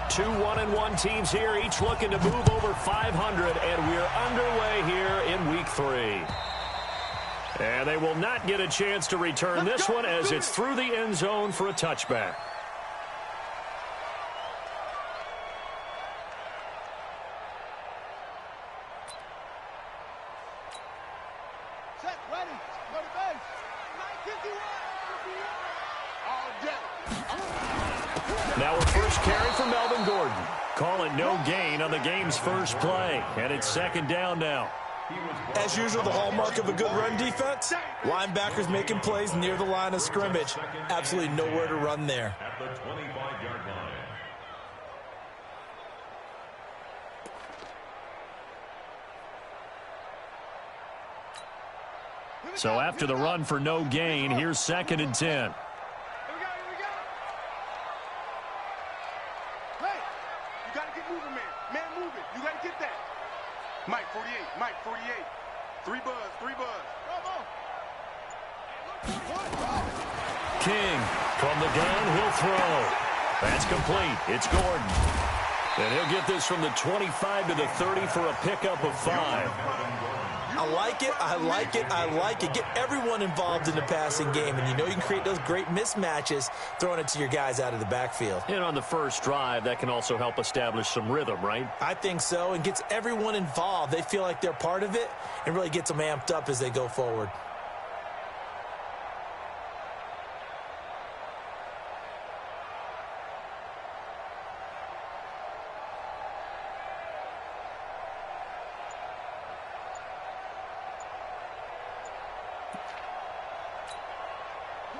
Two 1-1 teams here, each looking to move over 500, and we're underway here in week 3. And they will not get a chance to return this one as it's through the end zone for a touchback. Now a first carry for Melvin Gordon. Call it no gain on the game's first play. And it's second down now. As usual, the hallmark of a good run defense, linebackers making plays near the line of scrimmage. Absolutely nowhere to run there. At the 25-yard line. So after the run for no gain, here's second and 10. Mike 48, Mike 48. Three buzz. King from the gun, he'll throw. That's complete. It's Gordon. And he'll get this from the 25 to the 30 for a pickup of 5. I like it. Get everyone involved in the passing game, and you know you can create those great mismatches throwing it to your guys out of the backfield. And on the first drive, that can also help establish some rhythm, right? I think so, and gets everyone involved. They feel like they're part of it and really gets them amped up as they go forward.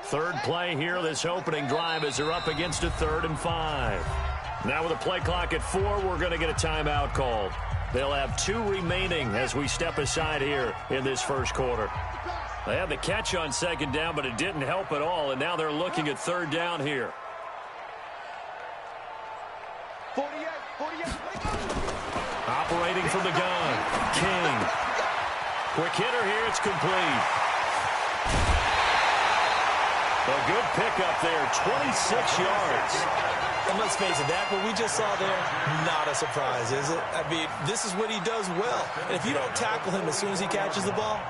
Third play here, this opening drive as they're up against a 3rd and 5. Now with a play clock at 4, we're going to get a timeout called. They'll have 2 remaining as we step aside here in this first quarter. They had the catch on second down, but it didn't help at all, and now they're looking at 3rd down here. 48. Operating from the gun, King. Quick hitter here, it's complete. A good pickup there, 26 yards. And let's face it, that what we just saw there, not a surprise, is it? I mean, this is what he does well. And if you don't tackle him as soon as he catches the ball,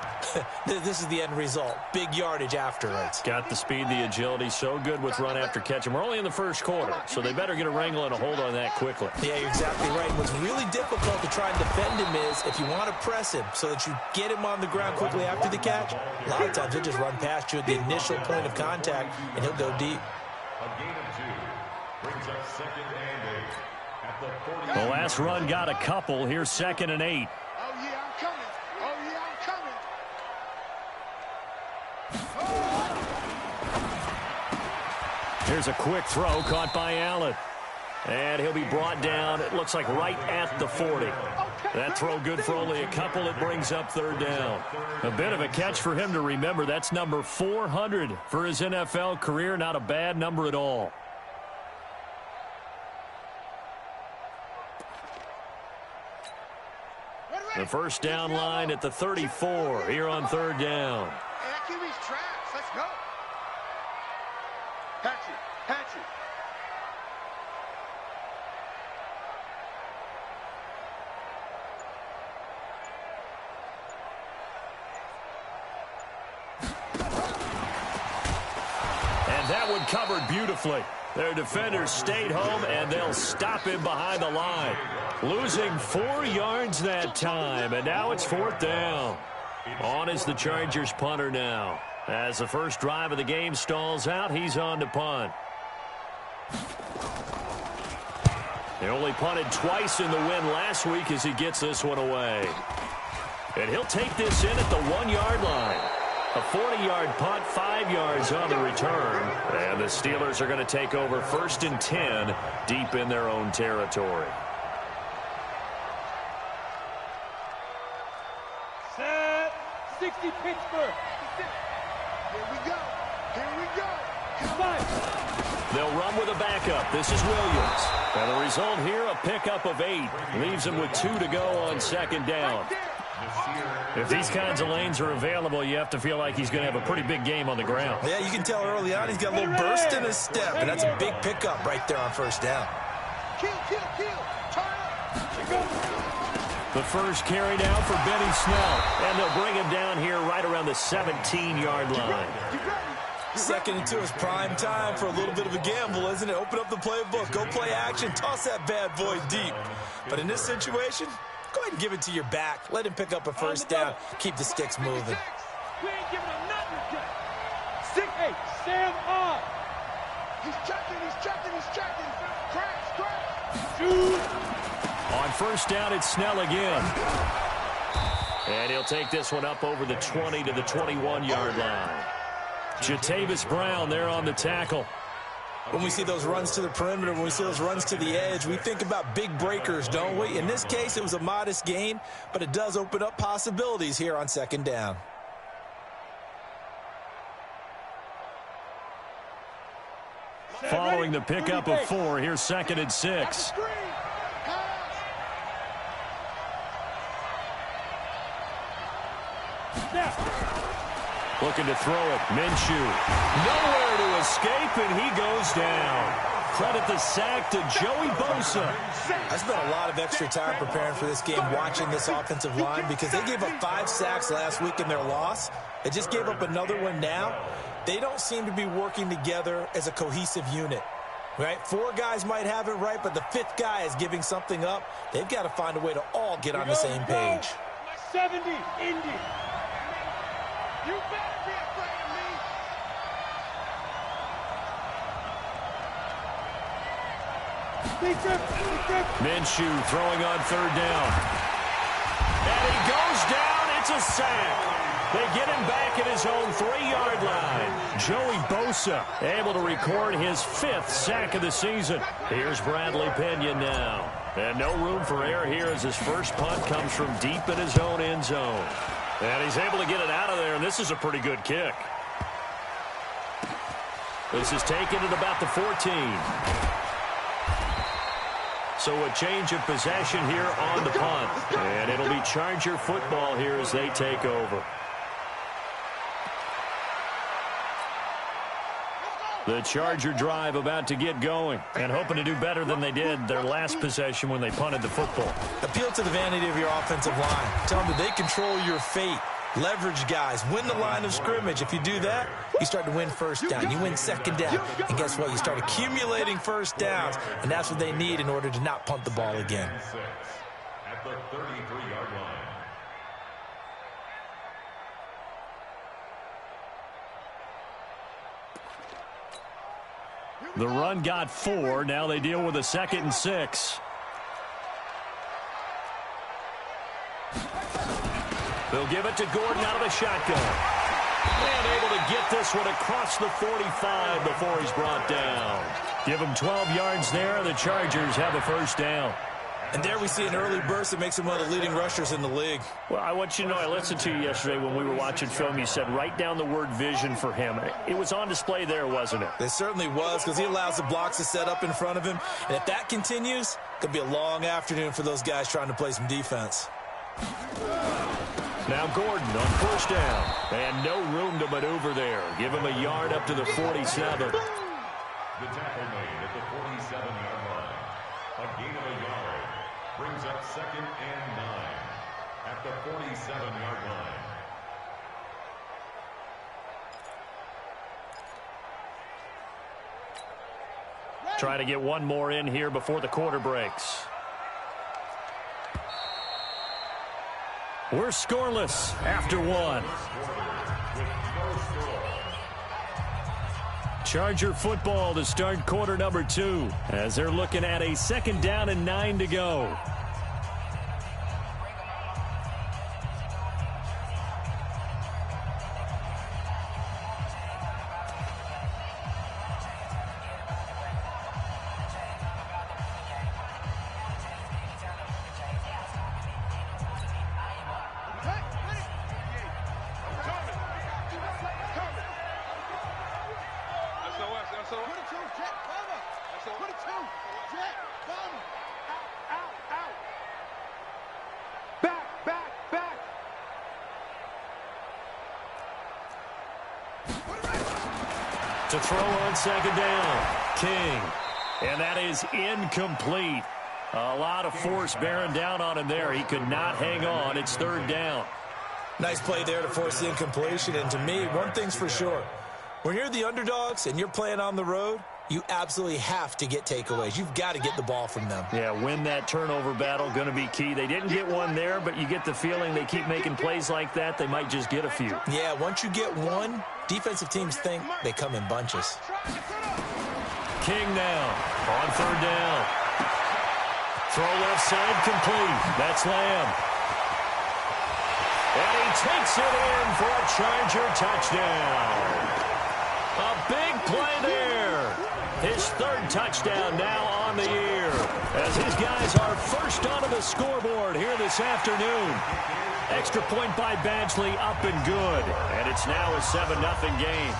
this is the end result. Big yardage afterwards. Got the speed, the agility, so good with run after catch. And we're only in the first quarter, so they better get a wrangle and a hold on that quickly. Yeah, you're exactly right. What's really difficult to try and defend him is if you want to press him so that you get him on the ground quickly after the catch, a lot of times he'll just run past you at the initial point of contact, and he'll go deep. A gain of 2 brings up 2nd and 8 at the 40. The last run got a couple. Here's 2nd and 8. Oh, yeah, I'm coming. Here's a quick throw caught by Allen. And he'll be brought down, it looks like right at the 40. That throw good for only a couple. It brings up 3rd down. A bit of a catch for him to remember. That's number 400 for his NFL career. Not a bad number at all. The first down line at the 34 here on 3rd down. Hey, that QB's trash. Let's go. Hatchet. And that one covered beautifully. Their defenders stayed home, and they'll stop him behind the line. Losing 4 yards that time, and now it's 4th down. On is the Chargers punter now. As the first drive of the game stalls out, he's on to punt. They only punted twice in the win last week as he gets this one away. And he'll take this in at the 1-yard line. A 40-yard punt, 5 yards on the return. And the Steelers are going to take over 1st and 10 deep in their own territory. Set. 60 Pittsburgh. Here we go. Come on. They'll run with a backup. This is Williams. And the result here, a pickup of 8. Leaves him with 2 to go on 2nd down. If these kinds of lanes are available, you have to feel like he's going to have a pretty big game on the ground. Yeah, you can tell early on he's got a little burst in his step, and that's a big pickup right there on 1st down. Kill. Turn up. The first carry now for Benny Snell. And they'll bring him down here right around the 17-yard line. Second and 2 is prime time for a little bit of a gamble, isn't it? Open up the playbook, go play action, toss that bad boy deep. But in this situation, go ahead and give it to your back. Let him pick up a first down. Keep the sticks moving. We ain't giving him nothing again. 6-8, Sam on. He's checking. Crash. Shoot. On first down, it's Snell again. And he'll take this one up over the 20 to the 21-yard line. Jatavis Brown there on the tackle. When we see those runs to the perimeter, when we see those runs to the edge, we think about big breakers, don't we? In this case, it was a modest gain, but it does open up possibilities here on second down. Following the pickup of 4, here's second and 6. Looking to throw it. Minshew. Nowhere to escape, and he goes down. Credit the sack to Joey Bosa. I spent a lot of extra time preparing for this game, watching this offensive line, because they gave up 5 sacks last week in their loss. They just gave up another one now. They don't seem to be working together as a cohesive unit. Right? 4 guys might have it right, but the 5th guy is giving something up. They've got to find a way to all get on the same page. 70, Indy. You better be afraid of me. Minshew throwing on third down. And he goes down. It's a sack. They get him back at his own 3-yard line. Joey Bosa able to record his 5th sack of the season. Here's Bradley Pinion now. And no room for error here as his first punt comes from deep in his own end zone. And he's able to get it out of there, and this is a pretty good kick. This is taken at about the 14. So a change of possession here on the punt. And it'll be Charger football here as they take over. The Charger drive about to get going and hoping to do better than they did their last possession when they punted the football. Appeal to the vanity of your offensive line. Tell them that they control your fate. Leverage guys. Win the line of scrimmage. If you do that, you start to win first down. You win second down. And guess what? You start accumulating first downs. And that's what they need in order to not punt the ball again. At the 33-yard line. The run got 4. Now they deal with a 2nd and 6. They'll give it to Gordon out of the shotgun. And able to get this one across the 45 before he's brought down. Give him 12 yards there. The Chargers have a first down. And there we see an early burst that makes him one of the leading rushers in the league. Well, I want you to know, I listened to you yesterday when we were watching film. You said write down the word vision for him. It was on display there, wasn't it? It certainly was, because he allows the blocks to set up in front of him. And if that continues, it could be a long afternoon for those guys trying to play some defense. Now Gordon on first down. And no room to maneuver there. Give him a yard up to the 47. The tackle made at the 47-yard line. A gain of a yard. Brings up 2nd and 9 at the 47-yard line. Try to get one more in here before the quarter breaks. We're scoreless after 1. Charger football to start quarter number 2 as they're looking at a 2nd down and 9 to go. To throw on 2nd down. King. And that is incomplete. A lot of force bearing down on him there. He could not hang on. It's third down. Nice play there to force the incompletion. And to me, one thing's for sure. When you're the underdogs and you're playing on the road, you absolutely have to get takeaways. You've got to get the ball from them. Yeah, win that turnover battle, going to be key. They didn't get one there, but you get the feeling they keep making plays like that, they might just get a few. Yeah, once you get one, defensive teams think they come in bunches. King now on third down. Throw left side complete. That's Lamb. And he takes it in for a Charger touchdown. A big play there. His third touchdown now on the year, as his guys are first onto the scoreboard here this afternoon. Extra point by Badgley up and good, and it's now a 7-0 game.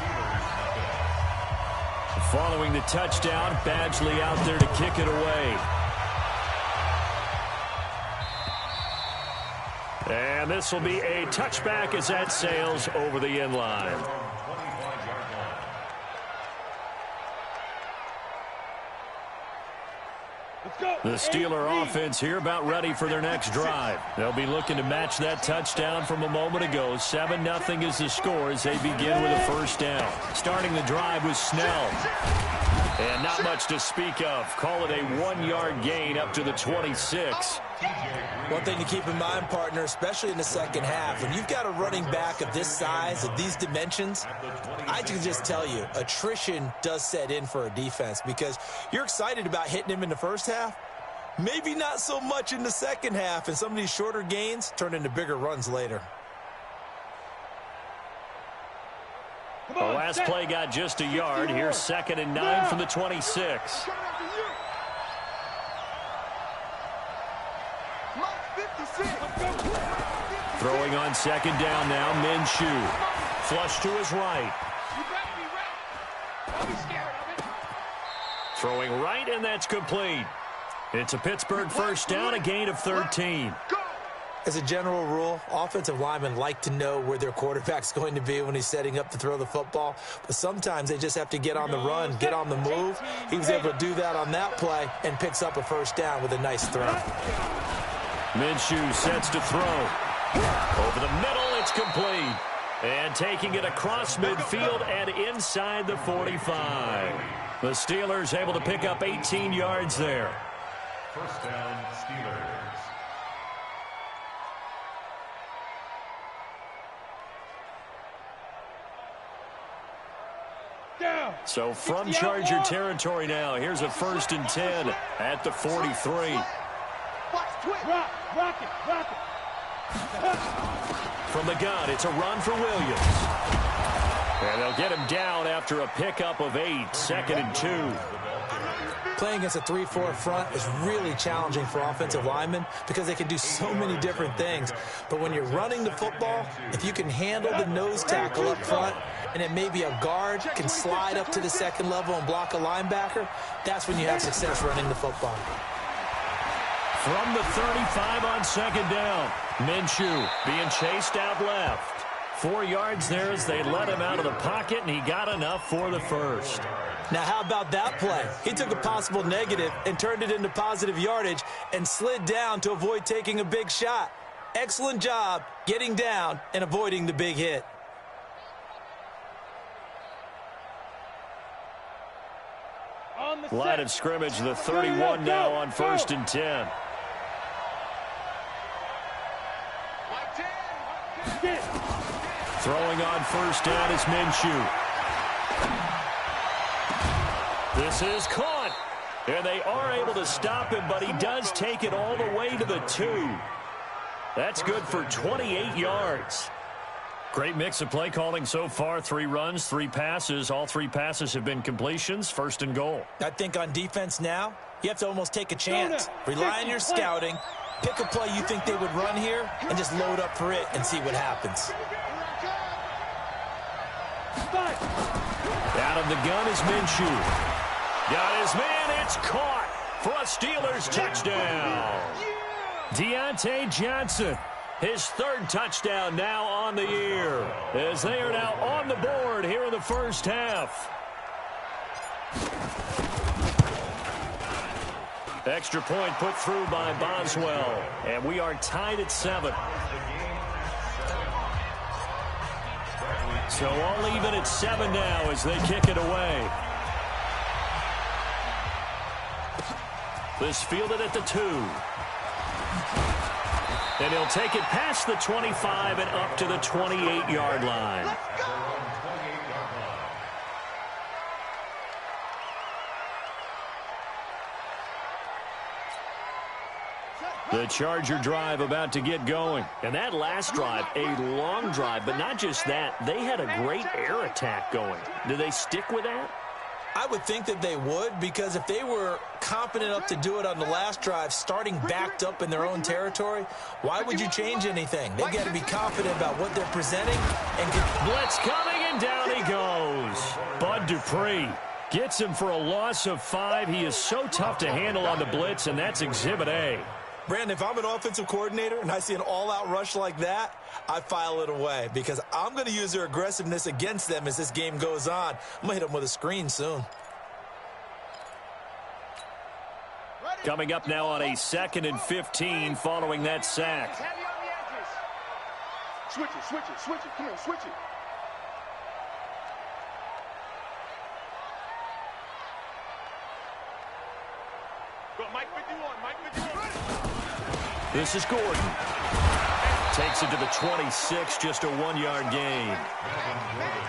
Following the touchdown, Badgley out there to kick it away. And this will be a touchback as that sails over the end line. The Steeler offense here about ready for their next drive. They'll be looking to match that touchdown from a moment ago. 7-0 is the score as they begin with a first down. Starting the drive was Snell. And not much to speak of. Call it a 1-yard gain up to the 26. One thing to keep in mind, partner, especially in the second half, when you've got a running back of this size, of these dimensions, I can just tell you, attrition does set in for a defense because you're excited about hitting him in the first half, maybe not so much in the second half, and some of these shorter gains turn into bigger runs later. The last play got just a yard. Here's 2nd and 9 from the 26. Throwing on 2nd down now, Minshew. Flush to his right. Throwing right, and that's complete. It's a Pittsburgh first down, a gain of 13. As a general rule, offensive linemen like to know where their quarterback's going to be when he's setting up to throw the football. But sometimes they just have to get on the run, get on the move. He was able to do that on that play and picks up a first down with a nice throw. Minshew sets to throw. Over the middle, it's complete. And taking it across midfield and inside the 45. The Steelers able to pick up 18 yards there. First down, Steelers. So from Charger territory now, here's a 1st and 10 at the 43. From the gun, it's a run for Williams. And they'll get him down after a pickup of 8, 2nd and 2. Playing against a 3-4 front is really challenging for offensive linemen because they can do so many different things. But when you're running the football, if you can handle the nose tackle up front, and it may be a guard can slide up to the second level and block a linebacker, that's when you have success running the football. From the 35 on 2nd down, Minshew being chased out left. 4 yards there as they let him out of the pocket, and he got enough for the first. Now, how about that play? He took a possible negative and turned it into positive yardage and slid down to avoid taking a big shot. Excellent job getting down and avoiding the big hit. Line of scrimmage, the 31 now on 1st and 10. Throwing on 1st down is Minshew. This is caught. And they are able to stop him, but he does take it all the way to the 2. That's good for 28 yards. Great mix of play calling so far. 3 runs, 3 passes. All 3 passes have been completions. 1st and goal. I think on defense now, you have to almost take a chance. Rely on your scouting. Pick a play you think they would run here and just load up for it and see what happens. Out of the gun is Minshew. Got his man. It's caught for a Steelers touchdown. Deontay Johnson. His 3rd touchdown now on the year as they are now on the board here in the first half. Extra point put through by Boswell. And we are tied at 7. So all even at 7 now as they kick it away. This fielded at the 2. And he'll take it past the 25 and up to the 28-yard line. The Charger drive about to get going. And that last drive, a long drive, but not just that. They had a great air attack going. Do they stick with that? I would think that they would, because if they were confident enough to do it on the last drive, starting backed up in their own territory, why would you change anything? They've got to be confident about what they're presenting. And blitz coming, and down he goes. Bud Dupree gets him for a loss of 5. He is so tough to handle on the blitz, and that's Exhibit A. Brandon, if I'm an offensive coordinator and I see an all-out rush like that, I file it away because I'm going to use their aggressiveness against them as this game goes on. I'm going to hit them with a screen soon. Coming up now on a 2nd and 15 following that sack. Switch it, switch it, switch it. Come on, switch it. Go, Mike 51, Mike 51. This is Gordon. Takes it to the 26, just a 1-yard gain.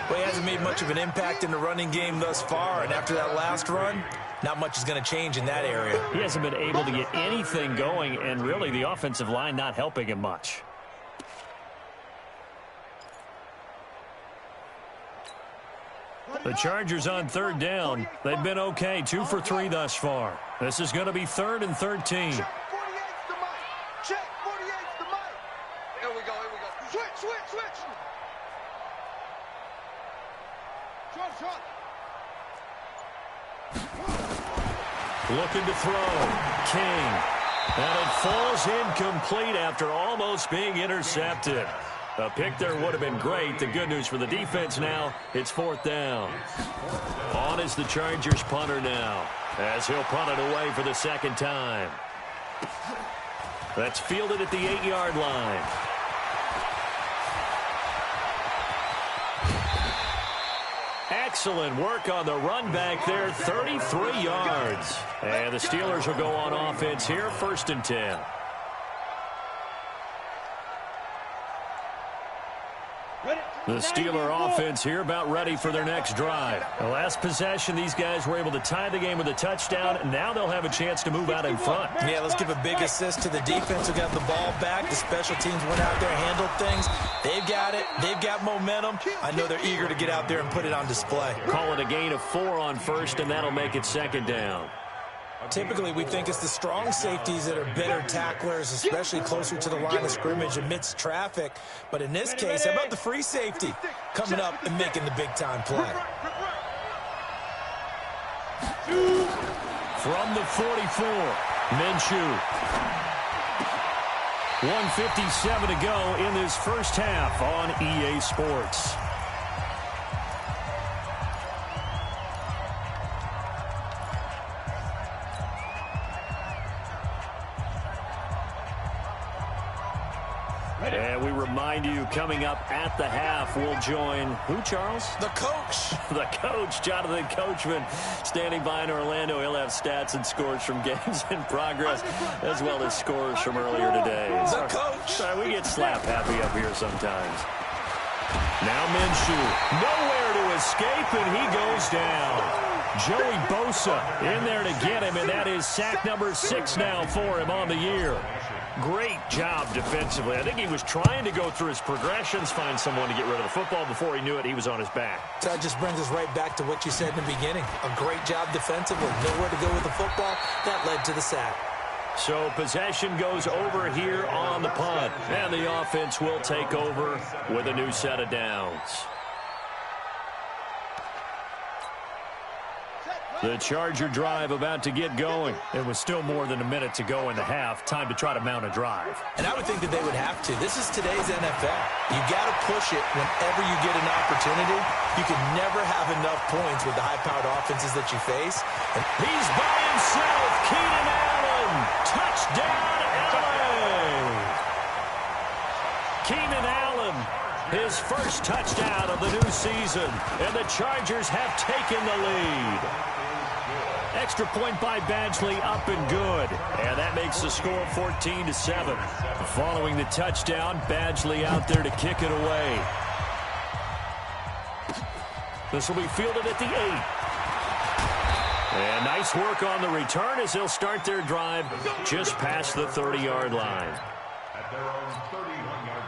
Well, he hasn't made much of an impact in the running game thus far, and after that last run, not much is going to change in that area. He hasn't been able to get anything going, and really the offensive line not helping him much. The Chargers on 3rd down. They've been okay, 2 for 3 thus far. This is going to be 3rd and 13. Check, 48's the mic. Here we go, here we go. Switch, switch, switch. Shot. Looking to throw. King. And it falls incomplete after almost being intercepted. A pick there would have been great. The good news for the defense now, it's 4th down. On is the Chargers punter now, as he'll punt it away for the 2nd time. That's fielded at the 8-yard line. Excellent work on the run back there, 33 yards. And the Steelers will go on offense here, 1st and 10. The Steeler offense here about ready for their next drive. The last possession, these guys were able to tie the game with a touchdown. Now they'll have a chance to move out in front. Yeah, let's give a big assist to the defense who got the ball back. The special teams went out there, handled things. They've got it. They've got momentum. I know they're eager to get out there and put it on display. Call it a gain of 4 on 1st, and that'll make it 2nd down. Typically, we think it's the strong safeties that are better tacklers, especially closer to the line of scrimmage amidst traffic. But in this case, how about the free safety coming up and making the big-time play? From the 44, Minshew. 1:57 to go in this first half on EA Sports. And we remind you, coming up at the half, we'll join who, Charles? The coach. The coach, Jonathan Coachman, standing by in Orlando. He'll have stats and scores from games in progress, as well as scores from earlier today. The coach. Sorry, we get slap happy up here sometimes. Now Minshew, nowhere to escape, and he goes down. Joey Bosa in there to get him, and that is sack number 6 now for him on the year. Great job defensively. I think he was trying to go through his progressions, find someone to get rid of the football. Before he knew it, he was on his back. So that just brings us right back to what you said in the beginning. A great job defensively. Nowhere to go with the football. That led to the sack. So possession goes over here on the punt. And the offense will take over with a new set of downs. The Charger drive about to get going. It was still more than a minute to go in the half. Time to try to mount a drive. And I would think that they would have to. This is today's NFL. You got to push it whenever you get an opportunity. You can never have enough points with the high-powered offenses that you face. And he's by himself. Keenan Allen Touchdown, LA! Keenan Allen, his first touchdown of the new season, and the Chargers have taken the lead. Extra point by Badgley, up and good. And that makes the score 14-7. Following the touchdown, Badgley out there to kick it away. This will be fielded at the 8. And nice work on the return as they'll start their drive just past the 30-yard line. At their own 31-yard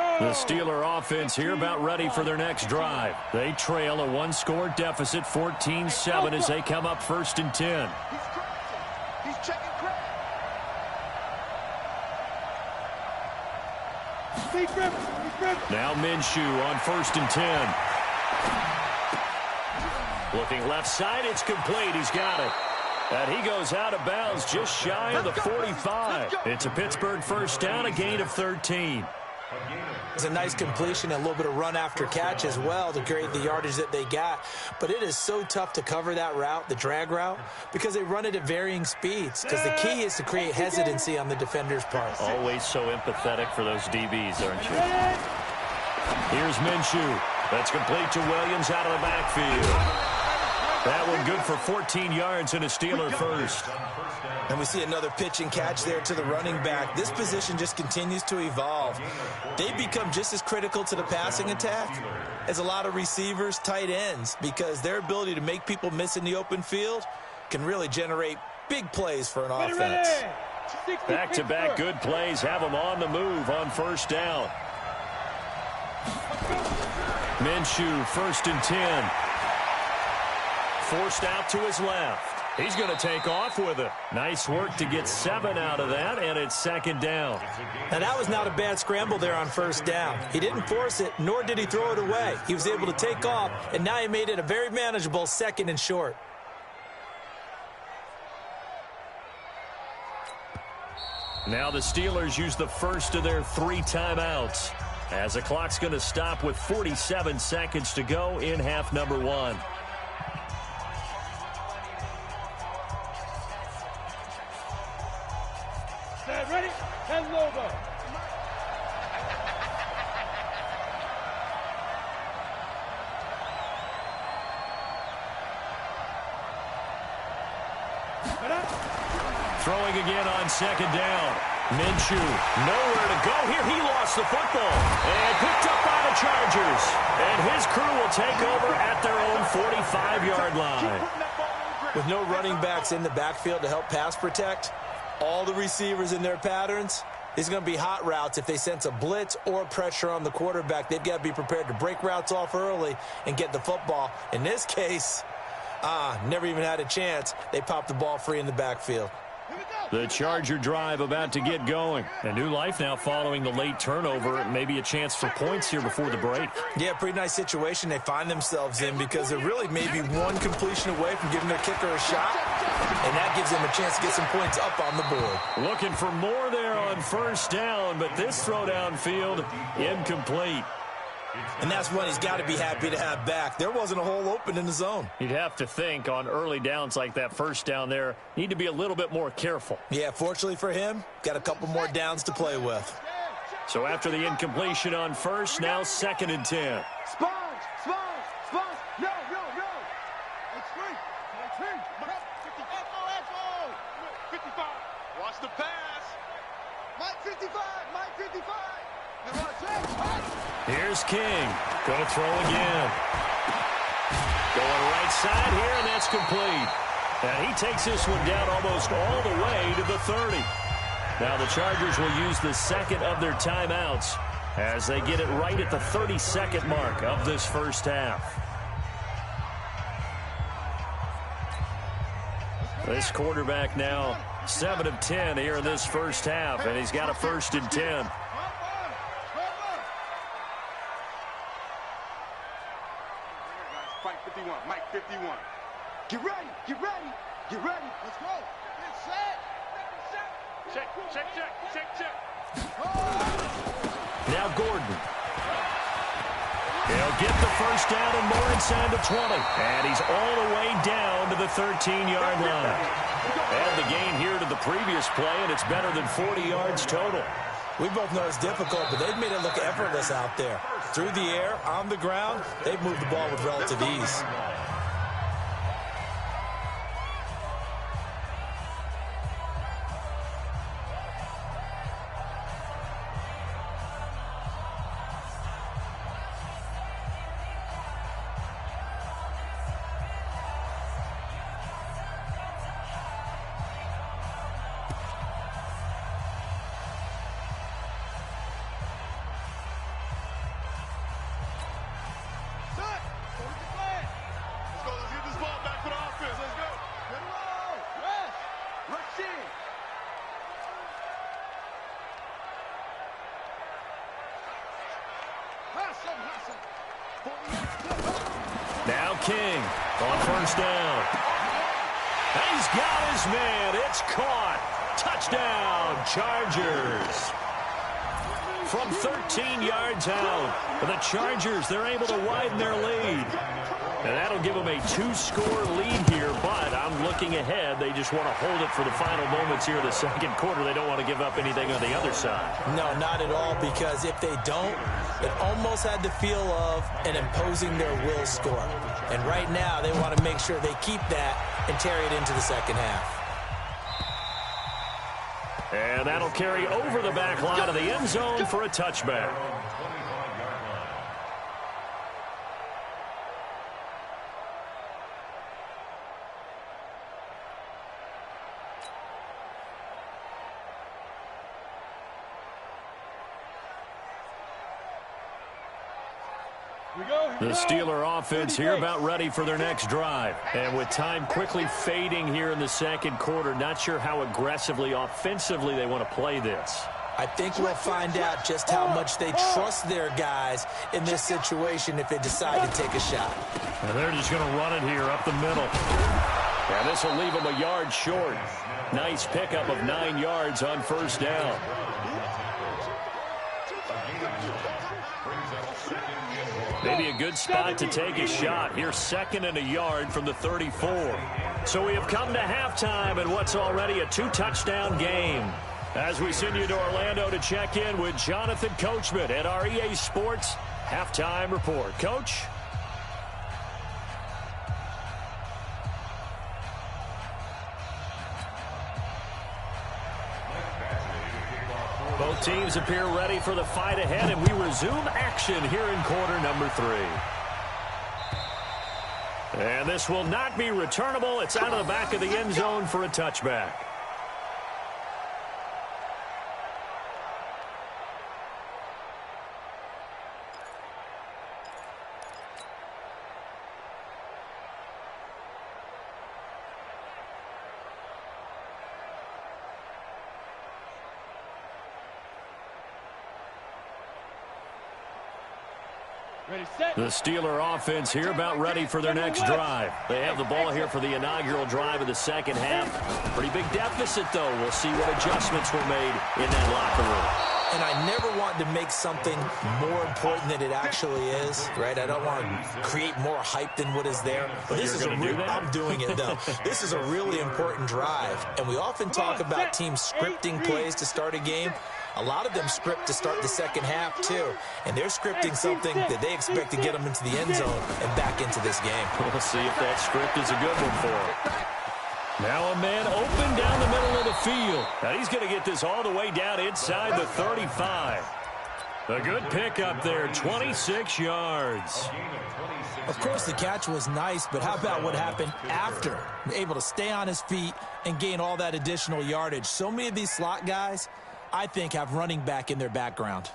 line. The Steeler offense here about ready for their next drive. They trail a one-score deficit, 14-7, as they come up 1st and 10. He's checking crap. Now Minshew on 1st and 10. Looking left side, it's complete. He's got it. And he goes out of bounds just shy of the 45. It's a Pittsburgh first down, a gain of 13. It's a nice completion and a little bit of run after catch as well to create the yardage that they got. But it is so tough to cover that route, the drag route, because they run it at varying speeds. Because the key is to create hesitancy on the defender's part. Always so empathetic for those DBs, aren't you? Here's Minshew. That's complete to Williams out of the backfield. That one good for 14 yards and a Steeler first. And we see another pitch and catch there to the running back. This position just continues to evolve. They become just as critical to the passing attack as a lot of receivers, tight ends, because their ability to make people miss in the open field can really generate big plays for an offense. Back-to-back good plays have them on the move on first down. Minshew, 1st and 10. Forced out to his left. He's going to take off with it. Nice work to get 7 out of that, and it's 2nd down. Now, that was not a bad scramble there on first down. He didn't force it, nor did he throw it away. He was able to take off, and now he made it a very manageable 2nd and short. Now the Steelers use the first of their 3 timeouts, as the clock's going to stop with 47 seconds to go in half number 1. Ready? And Lobo. Throwing again on 2nd down. Minshew, nowhere to go here. He lost the football and picked up by the Chargers. And his crew will take over at their own 45-yard line. With no running backs in the backfield to help pass protect, all the receivers in their patterns, these are going to be hot routes. If they sense a blitz or pressure on the quarterback, they've got to be prepared to break routes off early and get the football. In this case, never even had a chance. They popped the ball free in the backfield. The Charger drive about to get going. A new life now following the late turnover. Maybe a chance for points here before the break. Yeah, pretty nice situation they find themselves in, because they're really maybe one completion away from giving their kicker a shot, and that gives them a chance to get some points up on the board. Looking for more there on first down, but this throw downfield incomplete. And that's one he's got to be happy to have back. There wasn't a hole open in the zone. You'd have to think on early downs like that first down there, need to be a little bit more careful. Yeah, fortunately for him, got a couple more downs to play with. So after the incompletion on first, now 2nd and 10. Sponge! No! It's free! 55! Watch the pass! Mike 55! Here's King. Going to throw again. Going right side here, and that's complete. And he takes this one down almost all the way to the 30. Now the Chargers will use the 2nd of their timeouts as they get it right at the 32nd mark of this first half. This quarterback now 7 of 10 here in this first half, and he's got a 1st and 10. Mike 51. Get ready. Let's go. Get set. Check. Now Gordon. He'll get the first down and more inside the 20. And he's all the way down to the 13-yard line. Add the gain here to the previous play, and it's better than 40 yards total. We both know it's difficult, but they've made it look effortless out there. Through the air, on the ground, they've moved the ball with relative ease. Now King on first down. He's got his man. It's caught. Touchdown, Chargers. From 13 yards out, the Chargers, they're able to widen their lead. And that'll give them a 2-score lead here, but I'm looking ahead. They just want to hold it for the final moments here of the second quarter. They don't want to give up anything on the other side. No, not at all, because if they don't, it almost had the feel of an imposing their will score. And right now, they want to make sure they keep that and carry it into the second half. And that'll carry over the back line of the end zone for a touchback. The Steeler offense here about ready for their next drive. And with time quickly fading here in the second quarter, not sure how aggressively, offensively they want to play this. I think we'll find out just how much they trust their guys in this situation if they decide to take a shot. And they're just going to run it here up the middle. And this will leave them a yard short. Nice pickup of 9 yards on first down. Maybe a good spot to take a shot. Here's 2nd and a yard from the 34. So we have come to halftime in what's already a 2-touchdown game. As we send you to Orlando to check in with Jonathan Coachman at our EA Sports Halftime Report. Coach? Both teams appear ready for the fight ahead, and we resume action here in quarter number 3. And this will not be returnable. It's out of the back of the end zone for a touchback. The Steeler offense here about ready for their next drive. They have the ball here for the inaugural drive of the second half. Pretty big deficit, though. We'll see what adjustments were made in that locker room. And I never want to make something more important than it actually is, right? I don't want to create more hype than what is there. But this is I'm doing it, though. This is a really important drive. And we often talk about teams scripting plays to start a game. A lot of them script to start the second half, too. And they're scripting something that they expect to get them into the end zone and back into this game. We'll see if that script is a good one for them. Now a man open down the middle of the field. Now he's going to get this all the way down inside the 35. A good pickup there, 26 yards. Of course, the catch was nice, but how about what happened after? Able to stay on his feet and gain all that additional yardage. So many of these slot guys, I think, have running back in their background.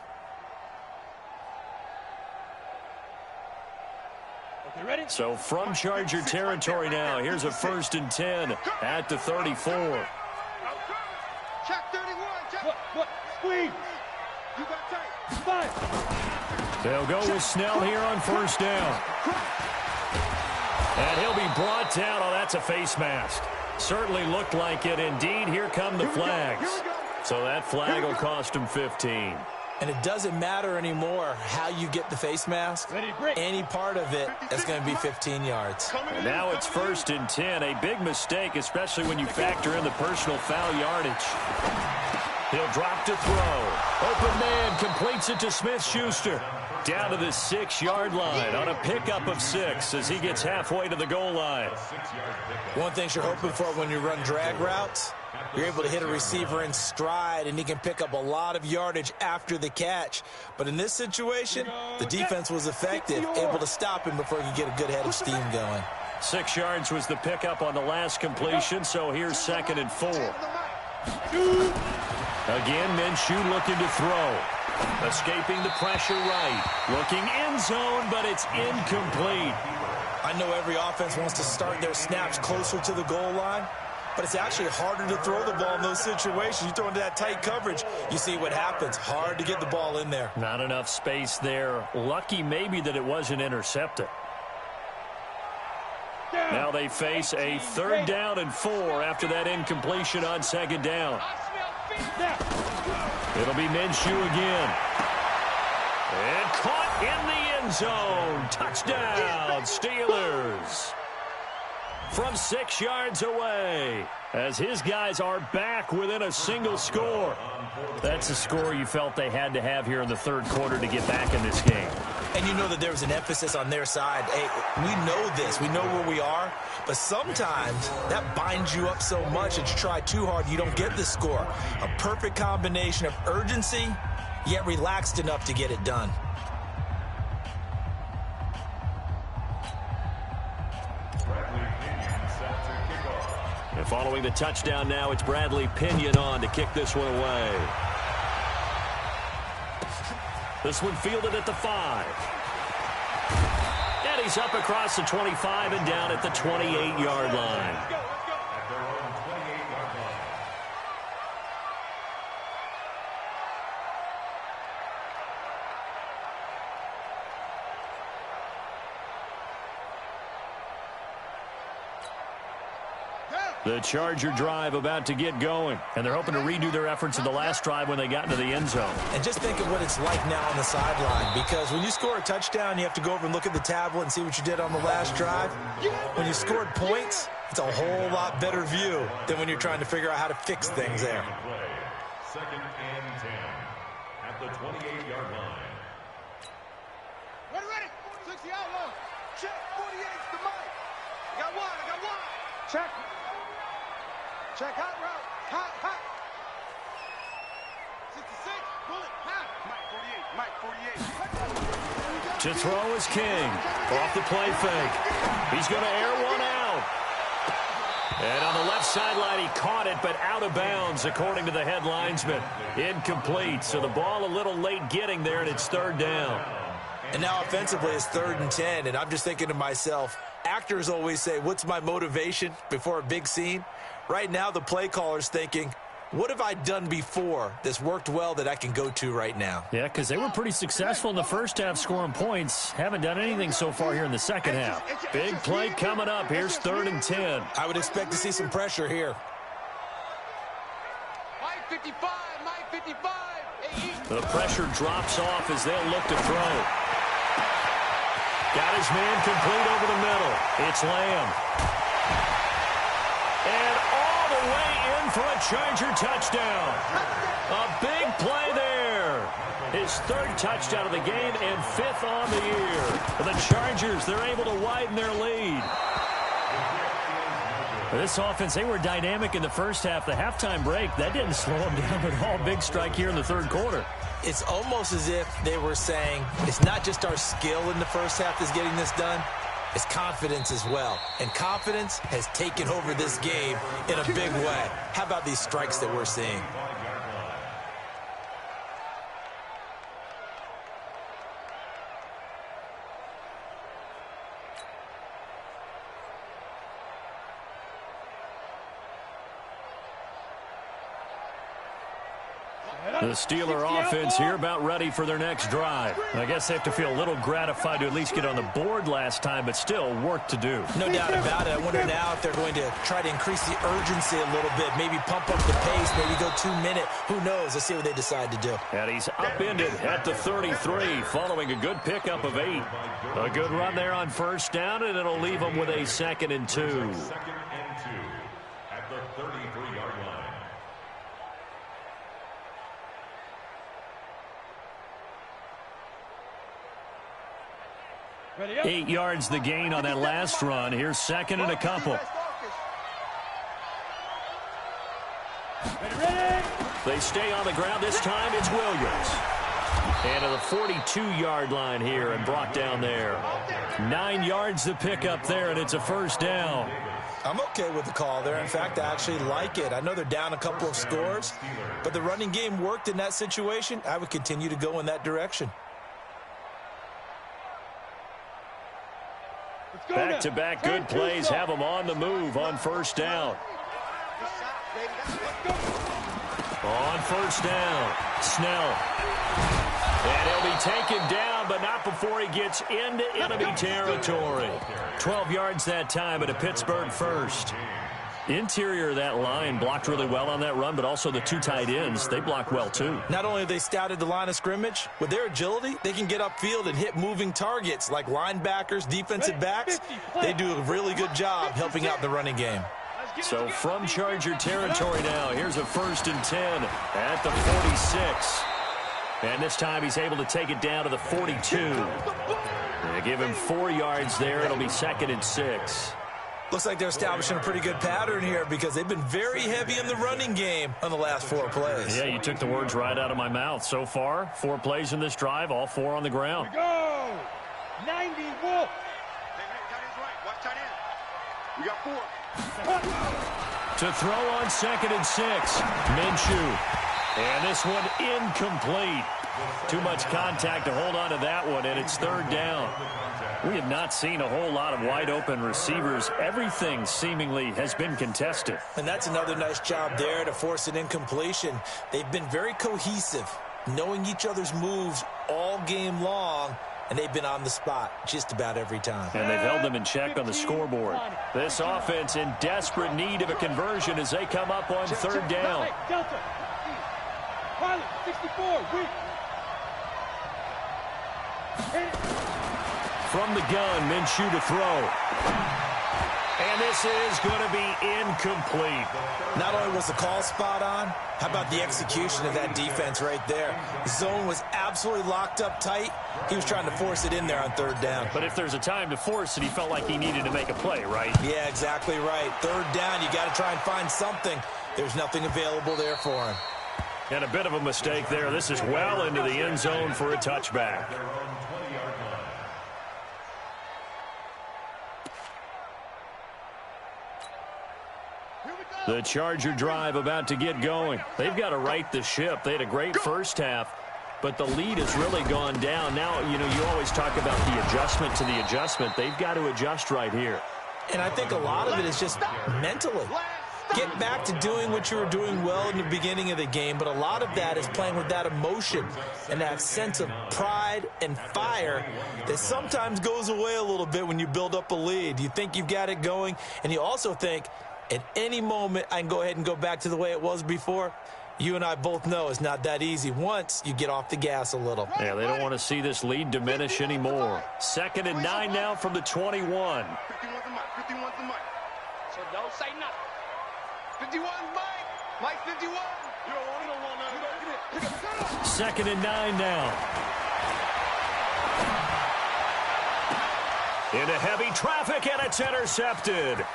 Ready? So from Charger territory now, here's a 1st and 10 at the 34. Check 31. Check. What? Squeeze. You got tight. 5. They'll go with Snell here on first down. And he'll be brought down. Oh, that's a face mask. Certainly looked like it. Indeed, here come the flags. So that flag will cost him 15. And it doesn't matter anymore how you get the face mask. Any part of it is going to be 15 yards. And now it's 1st and 10. A big mistake, especially when you factor in the personal foul yardage. He'll drop to throw. Open man completes it to Smith-Schuster. Down to the 6-yard line on a pickup of 6 as he gets halfway to the goal line. One thing you're hoping for when you run drag routes, you're able to hit a receiver in stride, and he can pick up a lot of yardage after the catch. But in this situation, the defense was effective, able to stop him before he could get a good head of steam going. 6 yards was the pickup on the last completion, so here's 2nd and 4. Again, Minshew looking to throw. Escaping the pressure right. Looking end zone, but it's incomplete. I know every offense wants to start their snaps closer to the goal line, but it's actually harder to throw the ball in those situations. You throw into that tight coverage, you see what happens. Hard to get the ball in there. Not enough space there. Lucky maybe that it wasn't intercepted. Now they face a 3rd down and 4 after that incompletion on 2nd down. It'll be Minshew again. And caught in the end zone. Touchdown, Steelers. From 6 yards away, as his guys are back within a single score. That's a score you felt they had to have here in the 3rd quarter to get back in this game. And you know that there was an emphasis on their side. Hey, we know this. We know where we are. But sometimes that binds you up so much that you try too hard, you don't get the score. A perfect combination of urgency, yet relaxed enough to get it done. And following the touchdown now, it's Bradley Pinion on to kick this one away. This one fielded at the 5. And he's up across the 25 and down at the 28-yard line. The Charger drive about to get going, and they're hoping to redo their efforts in the last drive when they got into the end zone. And just think of what it's like now on the sideline, because when you score a touchdown, you have to go over and look at the tablet and see what you did on the last drive. When you scored points, it's a whole lot better view than when you're trying to figure out how to fix things there. 2nd and 10 at the 28-yard line. Ready. 60 out long. Check. 48's the mic. I got one. Check. Check, hot route. Hot. 66, bullet, hot. Mike 48. To throw is King. Off the play fake. He's going to air one out. And on the left sideline, he caught it, but out of bounds, according to the head linesman. Incomplete. So the ball a little late getting there, and it's 3rd down. And now offensively, it's 3rd and 10, and I'm just thinking to myself, actors always say, what's my motivation before a big scene? Right now, the play caller's thinking, what have I done before that's worked well that I can go to right now? Yeah, because they were pretty successful in the first half scoring points. Haven't done anything so far here in the second half. Big play coming up. Here's 3rd and 10. I would expect to see some pressure here. Mike 55. The pressure drops off as they'll look to throw. Got his man complete over the middle. It's Lamb. And all the way in for a Charger touchdown. A big play there. His 3rd touchdown of the game and 5th on the year. For the Chargers, they're able to widen their lead. This offense, they were dynamic in the first half. The halftime break, that didn't slow them down at all. Big strike here in the 3rd quarter. It's almost as if they were saying, it's not just our skill in the first half that's getting this done, it's confidence as well. And confidence has taken over this game in a big way. How about these strikes that we're seeing? The Steeler offense here about ready for their next drive. I guess they have to feel a little gratified to at least get on the board last time, but still work to do. No doubt about it. I wonder now if they're going to try to increase the urgency a little bit, maybe pump up the pace, maybe go 2 minute. Who knows? Let's see what they decide to do. And he's upended at the 33 following a good pickup of 8. A good run there on first down, and it'll leave them with a 2nd and 2. 2nd and 2 at the 33-yard line. 8 yards the gain on that last run. Here's 2nd and a couple. They stay on the ground. This time it's Williams. And to the 42-yard line here and brought down there. 9 yards to pick up there, and it's a first down. I'm okay with the call there. In fact, I actually like it. I know they're down a couple of scores, but the running game worked in that situation. I would continue to go in that direction. Back-to-back good plays have them on the move on first down. On first down, Snell. And he'll be taken down, but not before he gets into enemy territory. 12 yards that time at a Pittsburgh first. Interior of that line blocked really well on that run, but also the 2 tight ends, they block well too. Not only have they scouted the line of scrimmage, with their agility, they can get upfield and hit moving targets like linebackers, defensive backs. They do a really good job helping out the running game. So from Charger territory now, here's a 1st and 10 at the 46. And this time he's able to take it down to the 42. They give him 4 yards there. It'll be 2nd and 6. Looks like they're establishing a pretty good pattern here because they've been very heavy in the running game on the last 4 plays. Yeah, you took the words right out of my mouth. So far, 4 plays in this drive, all 4 on the ground. Go! 90 Wolf. Watch tight end. We got 4. To throw on 2nd and 6, Minshew. And this one incomplete. Too much contact to hold on to that one, and it's 3rd down. We have not seen a whole lot of wide-open receivers. Everything seemingly has been contested. And that's another nice job there to force an incompletion. They've been very cohesive, knowing each other's moves all game long, and they've been on the spot just about every time. And they've held them in check on the scoreboard. This offense in desperate need of a conversion as they come up on 3rd down. Delta. Pilot, 64, weak. From the gun, Minshew to throw. And this is going to be incomplete. Not only was the call spot on, how about the execution of that defense right there? The zone was absolutely locked up tight. He was trying to force it in there on 3rd down. But if there's a time to force it, he felt like he needed to make a play, right? Yeah, exactly right. 3rd down, you got to try and find something. There's nothing available there for him. And a bit of a mistake there. This is well into the end zone for a touchback. The Charger drive about to get going. They've got to right the ship. They had a great first half, but the lead has really gone down. Now, you know, you always talk about the adjustment to the adjustment. They've got to adjust right here. And I think a lot of it is just mentally. Get back to doing what you were doing well in the beginning of the game, but a lot of that is playing with that emotion and that sense of pride and fire that sometimes goes away a little bit when you build up a lead. You think you've got it going, and you also think at any moment I can go ahead and go back to the way it was before. You and I both know it's not that easy once you get off the gas a little. Yeah, they don't want to see this lead diminish anymore. 2nd and 9 now from the 21. 51's the mic. So don't say nothing. 51 Mike. Mike 51. You don't want none. 2nd and 9 now. Into heavy traffic, and it's intercepted.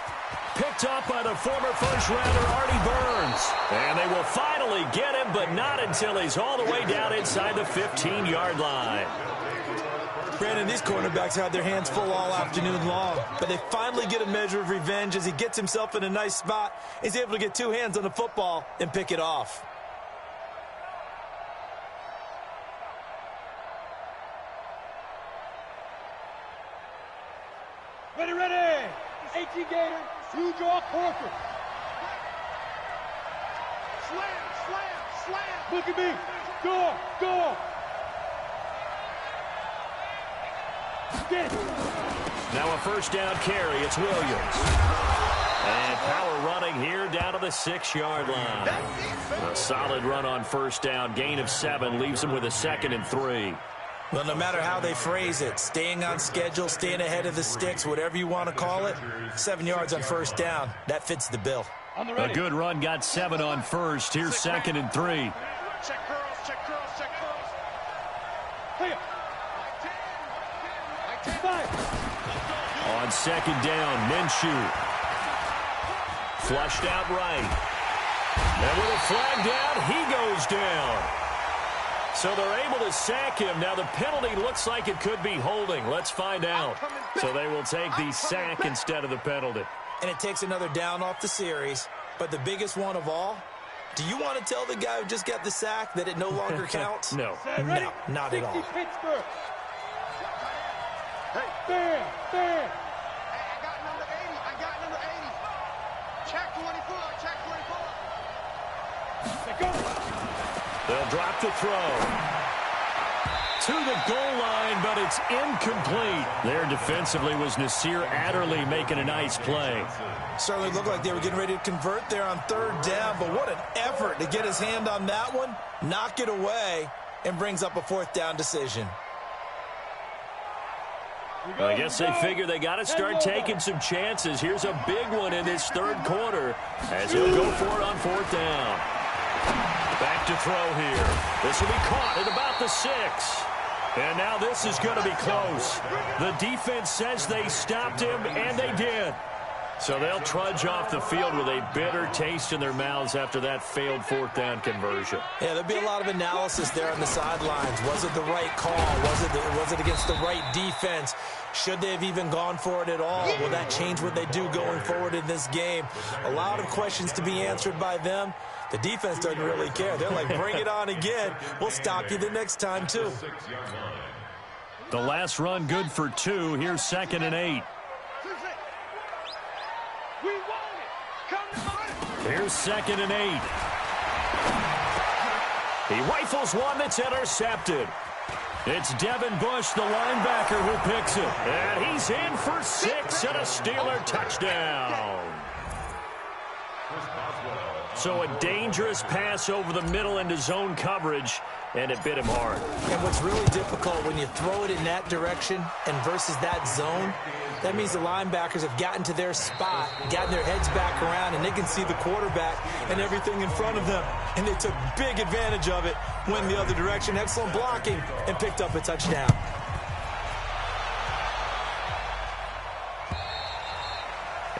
Picked up by the former first-rounder Artie Burns. And they will finally get him, but not until he's all the way down inside the 15-yard line. Brandon, these cornerbacks had their hands full all afternoon long, but they finally get a measure of revenge as he gets himself in a nice spot. He's able to get 2 hands on the football and pick it off. Ready, ready. 18 Gator, you draw Corker. Slam, slam, Look at me. Go. Now a first down carry. It's Williams. And power running here down to the 6-yard line. A solid run on first down. Gain of 7 leaves him with a 2nd and 3. Well, no matter how they phrase it, staying on schedule, staying ahead of the sticks, whatever you want to call it, 7 yards on first down, that fits the bill. A good run got 7 on first. Here's 2nd and 3. Check curls. Hey. On 2nd down, Minshew. Flushed out right. And with a flag down, he goes down. So they're able to sack him. Now the penalty looks like it could be holding. Let's find out. So they will take the sack instead of the penalty. And it takes another down off the series. But the biggest one of all, do you want to tell the guy who just got the sack that it no longer counts? No. No, not at all. Pittsburgh. Hey. Bam. Hey, I got number 80. Check 24. They'll drop the throw. To the goal line, but it's incomplete. There defensively was Nasir Adderley making a nice play. Certainly looked like they were getting ready to convert there on 3rd down, but what an effort to get his hand on that one, knock it away, and brings up a 4th down decision. I guess they figure they got to start taking some chances. Here's a big one in this 3rd quarter as he'll go for it on 4th down. Back to throw here. This will be caught at about the 6. And now this is going to be close. The defense says they stopped him, and they did. So they'll trudge off the field with a bitter taste in their mouths after that failed 4th down conversion. Yeah, there'll be a lot of analysis there on the sidelines. Was it the right call? Was it against the right defense? Should they have even gone for it at all? Will that change what they do going forward in this game? A lot of questions to be answered by them. The defense doesn't really care. They're like, bring it on again. We'll stop you the next time, too. The last run good for 2. Here's 2nd and 8. We want it. Come on. Here's 2nd and 8. He rifles one that's intercepted. It's Devin Bush, the linebacker, who picks it. And he's in for 6 and a Steeler touchdown. So a dangerous pass over the middle into zone coverage, and it bit him hard. And what's really difficult when you throw it in that direction and versus that zone, that means the linebackers have gotten to their spot, gotten their heads back around, and they can see the quarterback and everything in front of them. And they took big advantage of it, went the other direction, excellent blocking, and picked up a touchdown.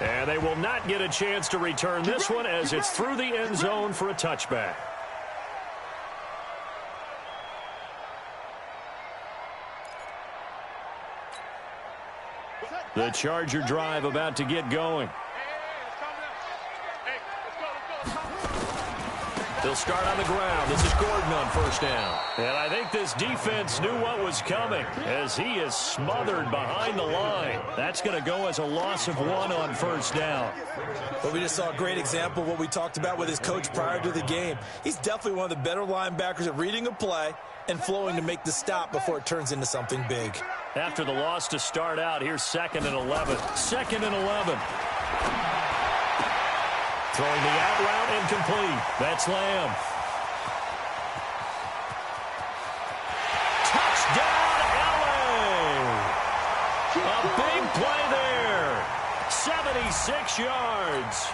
And they will not get a chance to return this one as it's through the end zone for a touchback. The Charger drive about to get going. They'll start on the ground. This is Gordon on first down. And I think this defense knew what was coming as he is smothered behind the line. That's going to go as a loss of 1 on first down. But we just saw a great example of what we talked about with his coach prior to the game. He's definitely one of the better linebackers at reading a play and flowing to make the stop before it turns into something big. After the loss to start out, here's 2nd and 11. 2nd and 11. Throwing the out route incomplete. That's Lamb. Touchdown, LA! A big play there. 76 yards.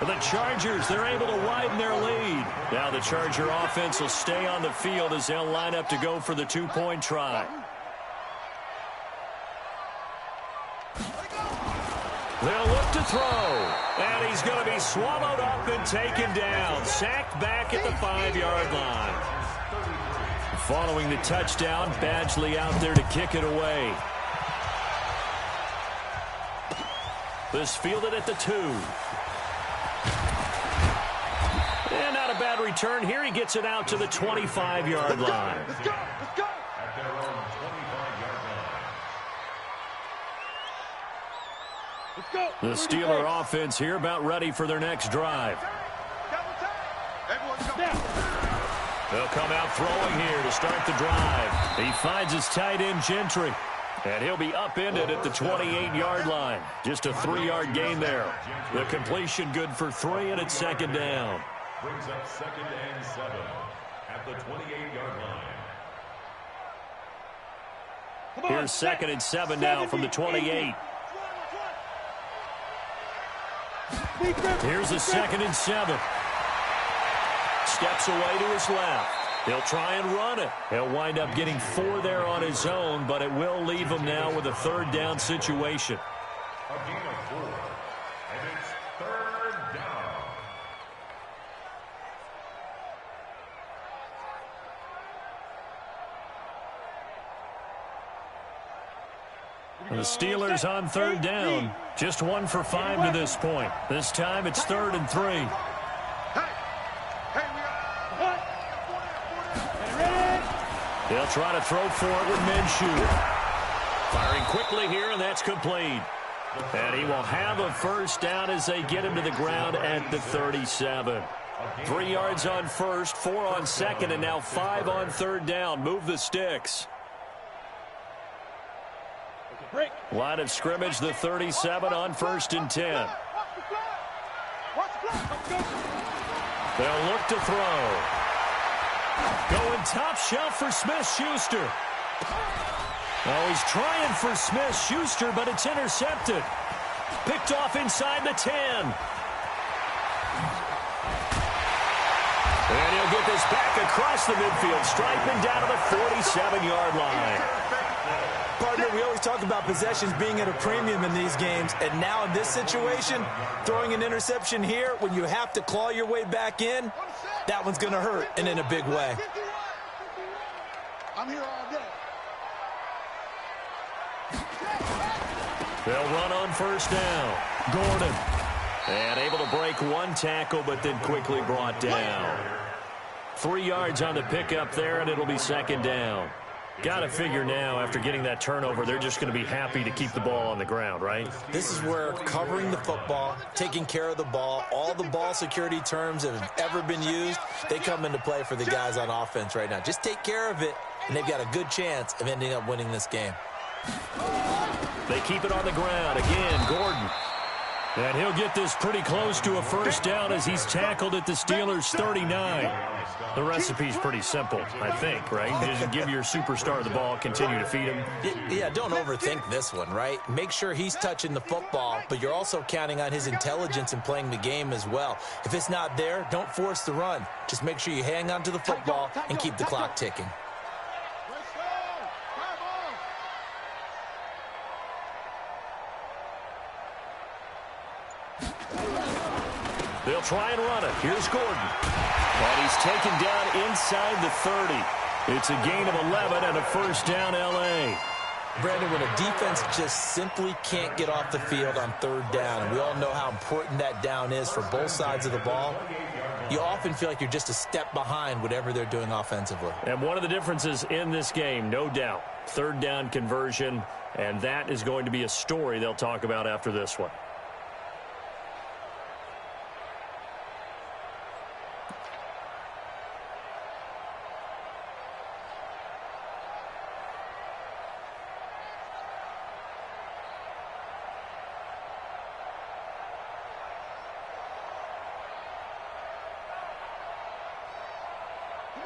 The Chargers, they're able to widen their lead. Now the Charger offense will stay on the field as they'll line up to go for the 2-point try. They'll look to throw. And he's going to be swallowed up and taken down. Sacked back at the 5-yard line. Following the touchdown, Badgley out there to kick it away. This fielded at the 2. And not a bad return here. He gets it out to the 25-yard line. At their own 25-yard line. The Steeler offense here about ready for their next drive. Everyone come. They'll come out throwing here to start the drive. He finds his tight end, Gentry. And he'll be upended at the 28-yard line. Just a 3-yard gain there. The completion good for 3, and it's second down. Brings up 2nd and 7 at the 28-yard line. Here's 2nd and 7 now from the 28. Here's a 2nd and 7. Steps away to his left. He'll try and run it. He'll wind up getting 4 there on his own, but it will leave him now with a 3rd down situation. A gain of 4, and it's 3rd down. And the Steelers on 3rd down. Just 1 for 5 to this point. This time it's 3rd and 3. They'll try to throw for it with Minshew. Firing quickly here, and that's complete. And he will have a 1st down as they get him to the ground at the 37. 3 yards on 1st, 4 on 2nd, and now 5 on 3rd down. Move the sticks. Line of scrimmage, the 37 on 1st and 10. They'll look to throw. Going top shelf for Smith-Schuster. Oh, he's trying for Smith-Schuster, but it's intercepted. Picked off inside the 10. And he'll get this back across the midfield, striping down to the 47-yard line. Partner, we always talk about possessions being at a premium in these games, and now in this situation, throwing an interception here when you have to claw your way back in, that one's going to hurt, and in a big way. I'm here all day. They'll run on 1st down. Gordon. And able to break 1 tackle, but then quickly brought down. 3 yards on the pickup there, and it'll be 2nd down. Got to figure now, after getting that turnover, they're just going to be happy to keep the ball on the ground, right? This is where covering the football, taking care of the ball, all the ball security terms that have ever been used, they come into play for the guys on offense right now. Just take care of it, and they've got a good chance of ending up winning this game. They keep it on the ground. Again, Gordon. And he'll get this pretty close to a 1st down as he's tackled at the Steelers' 39. The recipe's pretty simple, I think, right? Just give your superstar the ball, continue to feed him. Yeah, don't overthink this one, right? Make sure he's touching the football, but you're also counting on his intelligence in playing the game as well. If it's not there, don't force the run. Just make sure you hang on to the football and keep the clock ticking. They'll try and run it. Here's Gordon. And he's taken down inside the 30. It's a gain of 11 and a 1st down, L.A. Brandon, when a defense just simply can't get off the field on 3rd down, and we all know how important that down is for both sides of the ball, you often feel like you're just a step behind whatever they're doing offensively. And one of the differences in this game, no doubt, 3rd down conversion, and that is going to be a story they'll talk about after this one.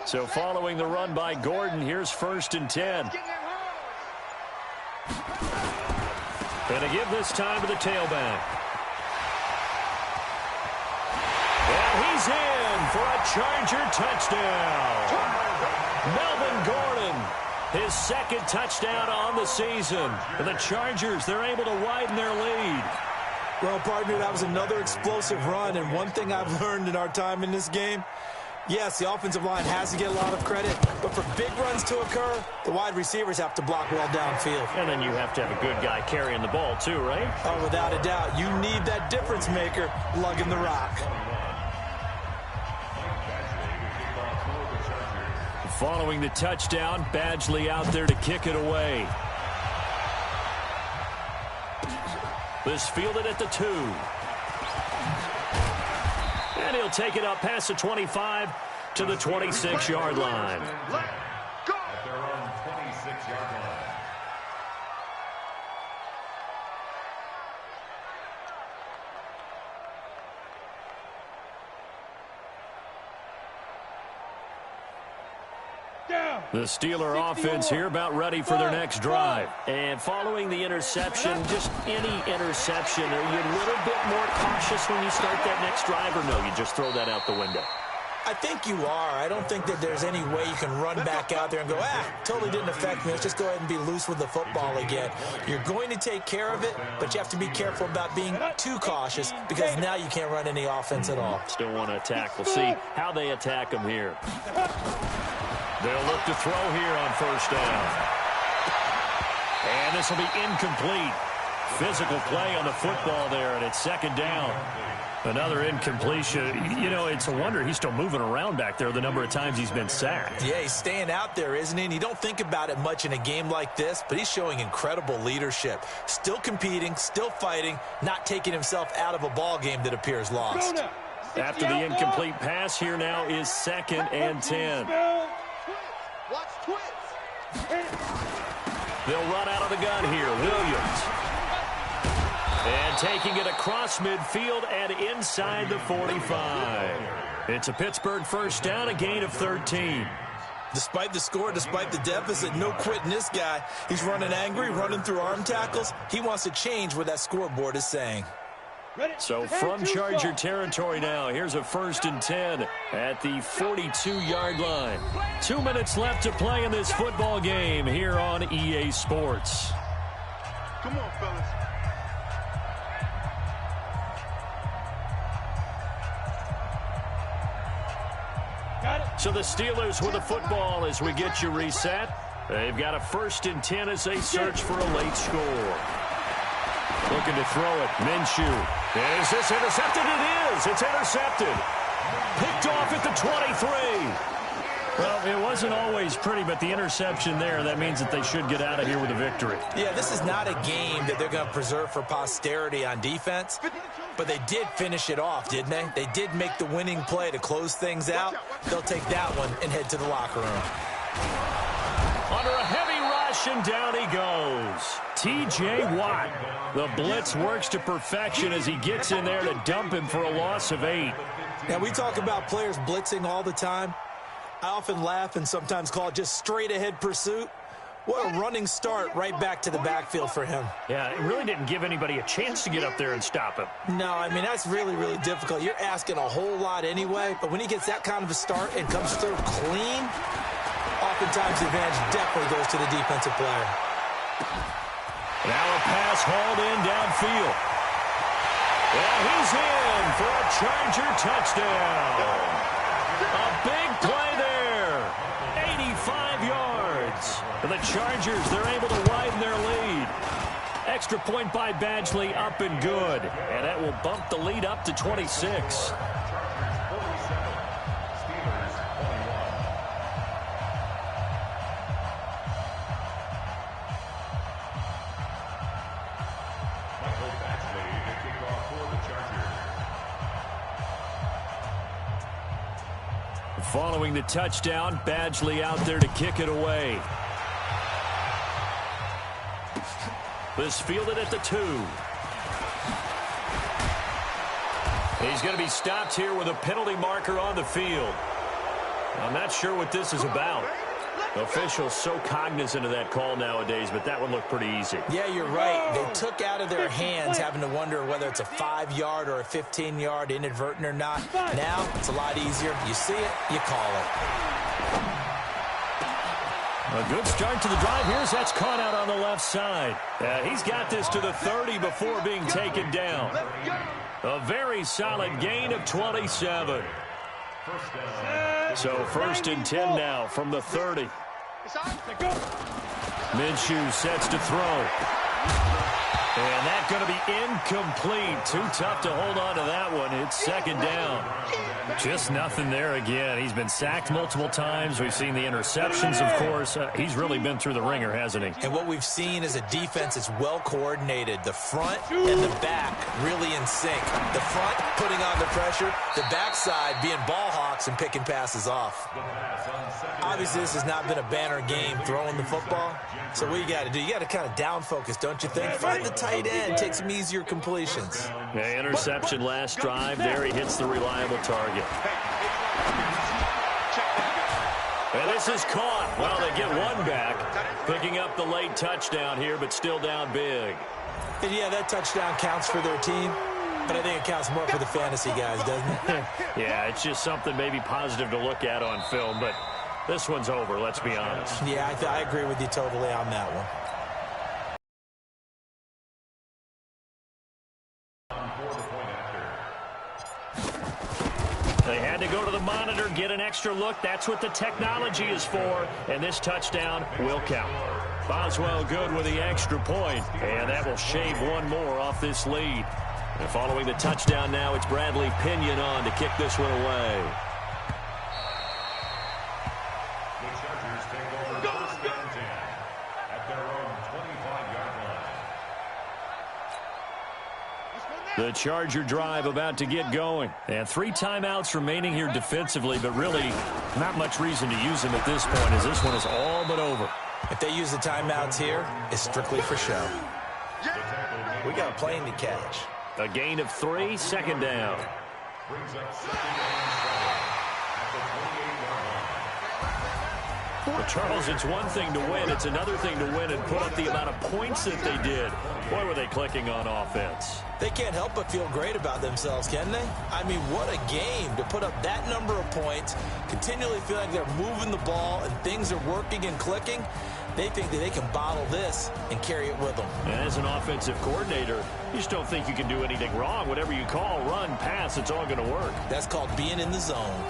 So following the run by Gordon, here's 1st and 10. And to give this time to the tailback. And he's in for a Charger touchdown. Melvin Gordon, his 2nd touchdown on the season. And the Chargers, they're able to widen their lead. Well, partner, that was another explosive run, and one thing I've learned in our time in this game, yes, the offensive line has to get a lot of credit, but for big runs to occur, the wide receivers have to block well downfield. And then you have to have a good guy carrying the ball too, right? Oh, without a doubt. You need that difference maker lugging the rock. Following the touchdown, Badgley out there to kick it away. This fielded at the 2. And he'll take it up past the 25 to the 26-yard line. At their own 26-yard line. The Steeler offense here about ready for their next drive. And following the interception, just any interception, are you a little bit more cautious when you start that next drive, or no, you just throw that out the window? I think you are. I don't think that there's any way you can run back out there and go, totally didn't affect me. Let's just go ahead and be loose with the football again. You're going to take care of it, but you have to be careful about being too cautious because now you can't run any offense at all. Still want to attack. We'll see how they attack them here. They'll look to throw here on first down. And this will be incomplete. Physical play on the football there, and it's second down. Another incompletion. You know, it's a wonder he's still moving around back there the number of times he's been sacked. Yeah, he's staying out there, isn't he? And you don't think about it much in a game like this, but he's showing incredible leadership. Still competing, still fighting, not taking himself out of a ball game that appears lost. After the incomplete pass, here now is 2nd and 10. Watch twins. They'll run out of the gun here. Williams. And taking it across midfield and inside the 45. It's a Pittsburgh first down, a gain of 13. Despite the score, despite the deficit, no quitting this guy. He's running angry, running through arm tackles. He wants to change what that scoreboard is saying. So from Charger territory now, here's a 1st and 10 at the 42-yard line. 2 minutes left to play in this football game here on EA Sports. Come on, fellas. So the Steelers with the football as we get you reset. They've got a 1st and 10 as they search for a late score. Looking to throw it. Minshew. Is this intercepted? It is. It's intercepted. Picked off at the 23. Well, it wasn't always pretty, but the interception there, that means that they should get out of here with a victory. Yeah, this is not a game that they're going to preserve for posterity on defense, but they did finish it off, didn't they? They did make the winning play to close things out. They'll take that one and head to the locker room. Under a heavy rush, and down he goes. T.J. Watt. The blitz works to perfection as he gets in there to dump him for a loss of 8. Now, we talk about players blitzing all the time. I often laugh and sometimes call it just straight-ahead pursuit. What a running start right back to the backfield for him. Yeah, it really didn't give anybody a chance to get up there and stop him. No, I mean, that's really, really difficult. You're asking a whole lot anyway, but when he gets that kind of a start and comes through clean, oftentimes the advantage definitely goes to the defensive player. Now a pass hauled in downfield. And he's in for a Charger touchdown. A big play there. 85 yards. For the Chargers, they're able to widen their lead. Extra point by Badgley, up and good. And that will bump the lead up to 26. Following the touchdown, Badgley out there to kick it away. This fielded at the 2. He's going to be stopped here with a penalty marker on the field. I'm not sure what this is about. Officials so cognizant of that call nowadays, but that one looked pretty easy. Yeah, you're right. They took out of their hands having to wonder whether it's a 5-yard or a 15-yard inadvertent or not. Now, it's a lot easier. You see it, you call it. A good start to the drive. Here's that's caught out on the left side. He's got this to the 30 before being taken down. A very solid gain of 27. So 1st and 10 now from the 30. Minshew sets to throw. And that's going to be incomplete. Too tough to hold on to that one. It's 2nd down. Just nothing there again. He's been sacked multiple times. We've seen the interceptions, of course. He's really been through the ringer, hasn't he? And what we've seen is a defense that's well coordinated. The front and the back really in sync. The front putting on the pressure, the backside being ball hawks and picking passes off. Obviously, this has not been a banner game throwing the football. So what you got to do, you got to kind of down focus, don't you think? Find the tight end, take some easier completions. Yeah, interception last drive. There he hits the reliable target. And this is caught. Well, they get one back, picking up the late touchdown here, but still down big. And yeah, that touchdown counts for their team, but I think it counts more for the fantasy guys, doesn't it? Yeah, it's just something maybe positive to look at on film, but this one's over, let's be honest. Yeah, I agree with you totally on that one. They had to go to the monitor, get an extra look. That's what the technology is for, and this touchdown will count. Boswell good with the extra point, and that will shave one more off this lead. And following the touchdown now, it's Bradley Pinion on to kick this one away. The Chargers take over first and 10 at their own 25-yard line. The Charger drive about to get going. And 3 timeouts remaining here defensively, but really not much reason to use them at this point, as this one is all but over. If they use the timeouts here, it's strictly for show. We got a plane to catch. A gain of 3, second down. Brings up second and 7 at the 28-yard line. Well, Charles, it's one thing to win. It's another thing to win and put up the amount of points that they did. Boy, were they clicking on offense. They can't help but feel great about themselves, can they? I mean, what a game to put up that number of points, continually feel like they're moving the ball and things are working and clicking. They think that they can bottle this and carry it with them. And as an offensive coordinator, you just don't think you can do anything wrong. Whatever you call, run, pass, it's all going to work. That's called being in the zone.